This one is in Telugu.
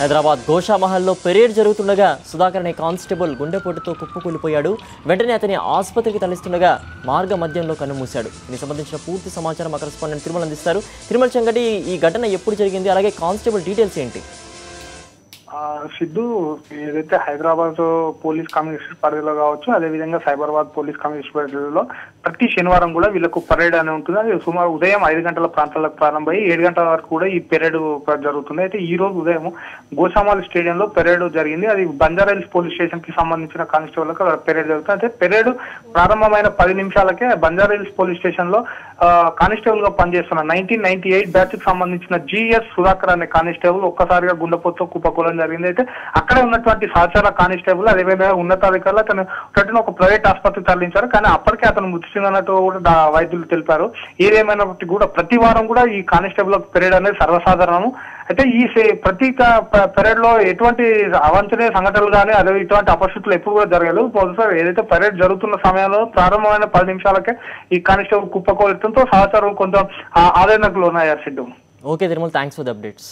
హైదరాబాద్ గోషామహల్లో పెరేడ్ జరుగుతుండగా సుధాకర్ అనే కానిస్టేబుల్ గుండెపోటుతో కుప్పకూలిపోయాడు. వెంటనే అతని ఆసుపత్రికి తరలిస్తుండగా మార్గ మధ్యంలో కన్నుమూశాడు. దీనికి సంబంధించిన పూర్తి సమాచారం మా కరెస్పాండెంట్ తిరుమల అందిస్తారు. తిరుమల చంగటి, ఈ ఘటన ఎప్పుడు జరిగింది, అలాగే కానిస్టేబుల్ డీటెయిల్స్ ఏంటి? సిద్ధు, ఏదైతే హైదరాబాద్ పోలీస్ కమిషనర్ పరిధిలో కావచ్చు, అదేవిధంగా సైబరాబాద్ పోలీస్ కమిషనర్ పరిధిలో ప్రతి శనివారం కూడా వీళ్ళకు పరేడ్ అని ఉంటుంది. అది సుమారు ఉదయం 5 గంటల ప్రాంతాలకు ప్రారంభమై 7 గంటల వరకు కూడా ఈ పెరేడ్ జరుగుతుంది. అయితే ఈ రోజు ఉదయం గోషామహల్ స్టేడియంలో పెరేడ్ జరిగింది. అది బంజారాహిల్స్ పోలీస్ స్టేషన్ కి సంబంధించిన కానిస్టేబుల్కి పెరేడ్ జరుగుతుంది. అయితే పెరేడ్ ప్రారంభమైన 10 నిమిషాలకే బంజారాహిల్స్ పోలీస్ స్టేషన్ లో కానిస్టేబుల్ గా పనిచేస్తున్న 1998 బ్యాచ్ కి సంబంధించిన జిఎస్ సుధాకర్ అనే కానిస్టేబుల్ ఒక్కసారిగా గుండెపోటుతో కుప్పకూలడం జరిగింది. అయితే అక్కడే ఉన్నటువంటి సహచార కానిస్టేబుల్ అదేవిధంగా ఉన్నతాధికారులు అతను ఒక ప్రైవేట్ ఆసుపత్రికి తరలించారు. కానీ అప్పటికే అతను మృతి చెందినట్టు కూడా వైద్యులు తెలిపారు. ఏదేమైనప్పటికీ కూడా ప్రతి వారం కూడా ఈ కానిస్టేబుల్ పెరేడ్ అనేది సర్వసాధారణము. అయితే ఈ ప్రతి పెరేడ్ లో ఎటువంటి అవాంఛనీయ సంఘటనలు కానీ అదే ఇటువంటి అపరిస్థితులు ఎప్పుడు కూడా జరగలేదు. బహుశా ఏదైతే పెరేడ్ జరుగుతున్న సమయంలో ప్రారంభమైన 10 నిమిషాలకే ఈ కానిస్టేబుల్ కుప్పకూలడంతో సహచారం కొంచెం ఆవేదనకు లోనయ్యారు. Siddhu. Okay Tirumala, thanks for the updates.